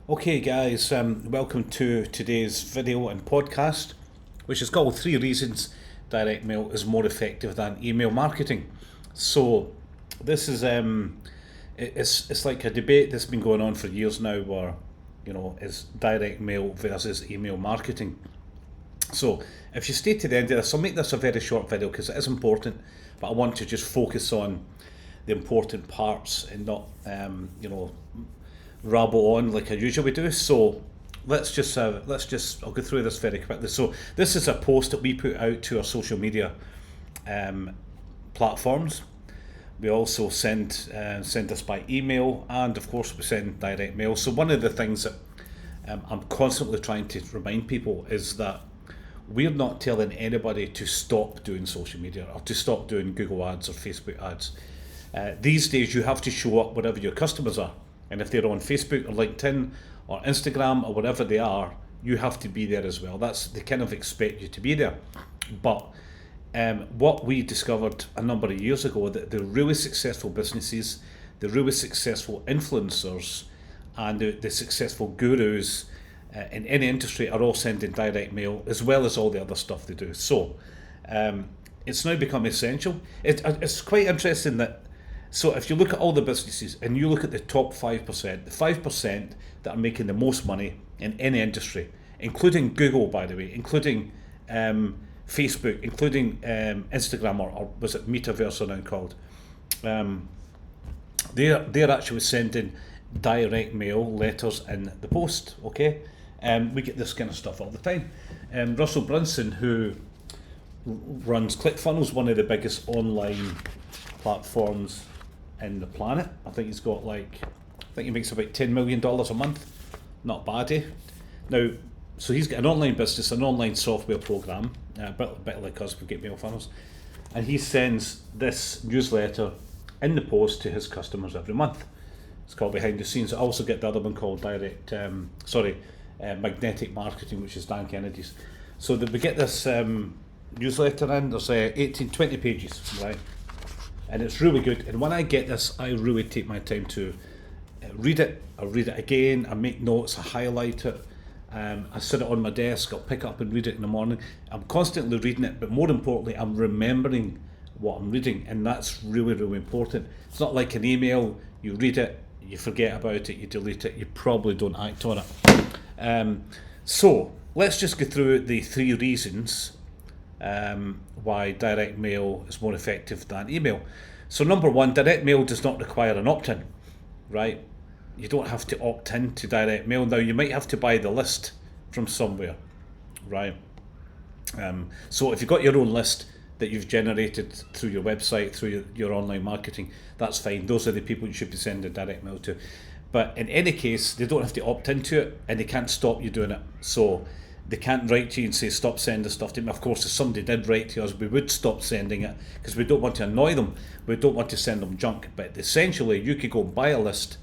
Okay, guys, welcome to today's video and podcast, which is called Three Reasons Direct Mail is More Effective Than Email Marketing. So, this is it's like a debate that's been going on for years now, where is direct mail versus email marketing. So, if you stay to the end of this, I'll make this a very short video because it is important, but I want to just focus on the important parts and not rabble on like I usually do. So I'll go through this very quickly. So this is a post that we put out to our social media platforms. We also send this by email, and of course we send direct mail. So one of the things that I'm constantly trying to remind people is that we're not telling anybody to stop doing social media or to stop doing Google ads or Facebook ads. These days you have to show up wherever your customers are. And if they're on Facebook or LinkedIn or Instagram or whatever they are, you have to be there as well. They kind of expect you to be there. But what we discovered a number of years ago, that the really successful businesses, the really successful influencers, and the successful gurus in any industry are all sending direct mail, as well as all the other stuff they do. So it's now become essential. It's quite interesting that. So if you look at all the businesses and you look at the top 5%, the 5% that are making the most money in any industry, including Google, by the way, including Facebook, including Instagram, or was it Metaverse are now called, they're actually sending direct mail letters in the post, okay? We get this kind of stuff all the time. Russell Brunson, who runs ClickFunnels, one of the biggest online platforms in the planet. I think he makes about $10 million a month. Not bad, eh? Now, so he's got an online business, an online software program, a bit like us, we get mail funnels, and he sends this newsletter in the post to his customers every month. It's called Behind the Scenes. I also get the other one called Magnetic Marketing, which is Dan Kennedy's. So that we get this newsletter in, there's 20 pages, right? And it's really good. And when I get this, I really take my time to read it. I read it again. I make notes. I highlight it. I sit it on my desk. I'll pick it up and read it in the morning. I'm constantly reading it, but more importantly, I'm remembering what I'm reading, and that's really, really important. It's not like an email. You read it, you forget about it, you delete it. You probably don't act on it. So let's just go through the three reasons why direct mail is more effective than email. So number one, direct mail does not require an opt-in, right? You don't have to opt in to direct mail. Now you might have to buy the list from somewhere, right? So if you've got your own list that you've generated through your website, through your online marketing, that's fine. Those are the people you should be sending direct mail to. But in any case, they don't have to opt into it, and they can't stop you doing it. So they can't write to you and say stop sending stuff to me. Of course, if somebody did write to us, we would stop sending it because we don't want to annoy them. We don't want to send them junk. But essentially, you could go buy a list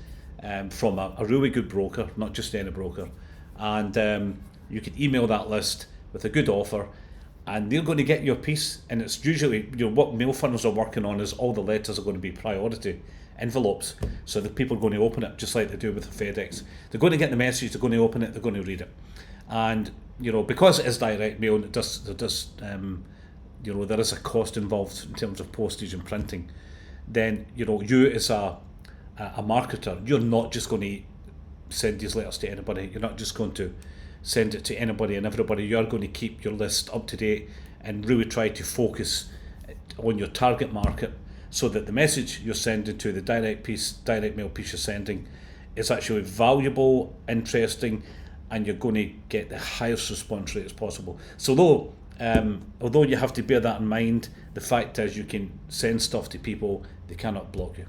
from a really good broker, not just any broker, and you could email that list with a good offer, and they're going to get your piece. And it's usually, what mail funnels are working on is all the letters are going to be priority envelopes, so the people are going to open it just like they do with the FedEx. They're going to get the message, they're going to open it, they're going to read it. And because it is direct mail, there is a cost involved in terms of postage and printing. Then you as a marketer, you're not just going to send these letters to anybody. You're not just going to send it to anybody and everybody. You are going to keep your list up to date and really try to focus on your target market, so that the message you're sending to the direct mail piece you're sending is actually valuable, interesting, and you're going to get the highest response rate as possible. So although you have to bear that in mind, the fact is you can send stuff to people, they cannot block you.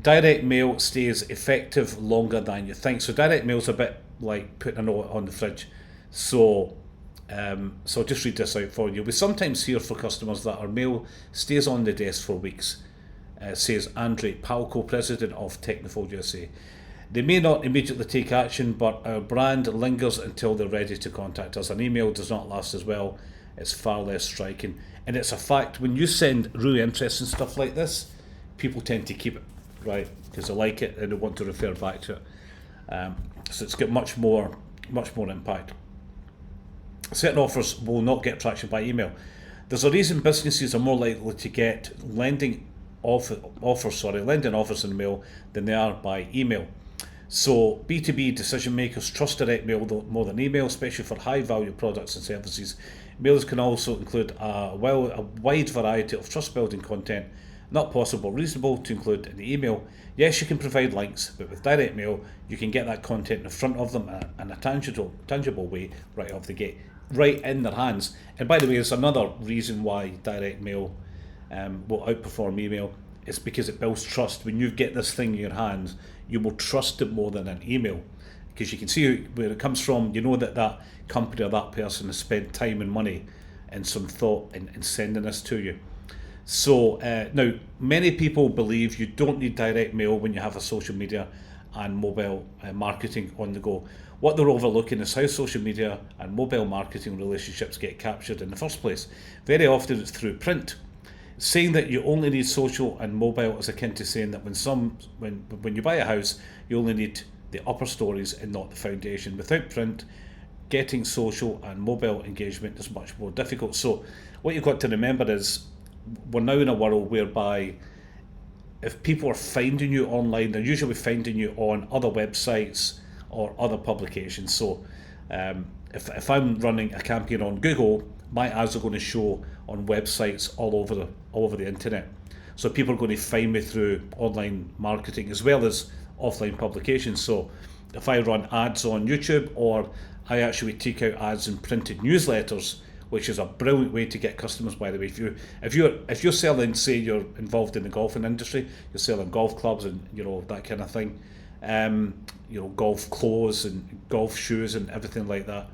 Direct mail stays effective longer than you think. So direct mail is a bit like putting a note on the fridge. So I'll just read this out for you. We sometimes hear for customers that our mail stays on the desk for weeks, says Andre Palco, president of Technifold USA. They may not immediately take action, but our brand lingers until they're ready to contact us. An email does not last as well. It's far less striking. And it's a fact, when you send really interesting stuff like this, people tend to keep it, right? Because they like it and they want to refer back to it. So it's got much more impact. Certain offers will not get traction by email. There's a reason businesses are more likely to get lending offers in the mail than they are by email. So B2B decision makers trust direct mail more than email, especially for high value products and services. Mails can also include a wide variety of trust building content, not possible or reasonable to include in the email. Yes, you can provide links, but with direct mail, you can get that content in front of them in a tangible way right off the gate, right in their hands. And by the way, there's another reason why direct mail will outperform email. It's because it builds trust. When you get this thing in your hands, you will trust it more than an email, because you can see where it comes from. You know that company or that person has spent time and money and some thought in sending this to you. So now, many people believe you don't need direct mail when you have a social media and mobile marketing on the go. What they're overlooking is how social media and mobile marketing relationships get captured in the first place. Very often it's through print. Saying that you only need social and mobile is akin to saying that when you buy a house, you only need the upper stories and not the foundation. Without print, getting social and mobile engagement is much more difficult. So what you've got to remember is we're now in a world whereby if people are finding you online, they're usually finding you on other websites or other publications. So if I'm running a campaign on Google, my ads are going to show on websites all over the internet. So people are going to find me through online marketing as well as offline publications. So if I run ads on YouTube, or I actually take out ads in printed newsletters, which is a brilliant way to get customers, by the way. If you're selling, say you're involved in the golfing industry, you're selling golf clubs and that kind of thing, golf clothes and golf shoes and everything like that,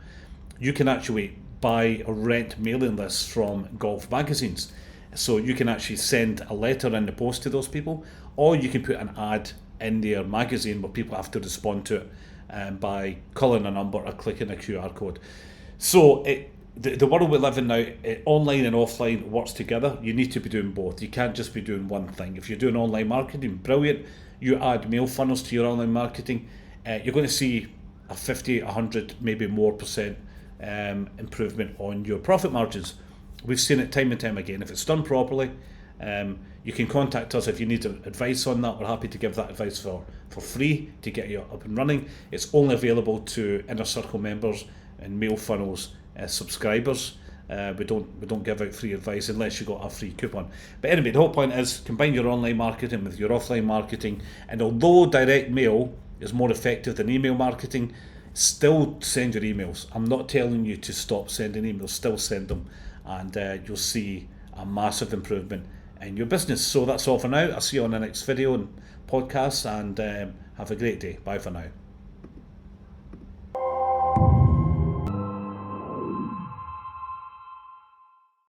you can actually buy or rent mailing lists from golf magazines. So you can actually send a letter in the post to those people, or you can put an ad in their magazine where people have to respond to it by calling a number or clicking a QR code. So the world we live in now, online and offline works together. You need to be doing both. You can't just be doing one thing. If you're doing online marketing, brilliant. You add mail funnels to your online marketing, you're going to see a 50, 100, maybe more percent improvement on your profit margins. We've seen it time and time again. If it's done properly, you can contact us if you need advice on that. We're happy to give that advice for free to get you up and running. It's only available to Inner Circle members and Mail Funnels subscribers. We don't give out free advice unless you got a free coupon. But anyway, the whole point is combine your online marketing with your offline marketing. And although direct mail is more effective than email marketing, still send your emails. I'm not telling you to stop sending emails, still send them, and you'll see a massive improvement in your business. So that's all for now. I'll see you on the next video and podcast, and have a great day. Bye for now.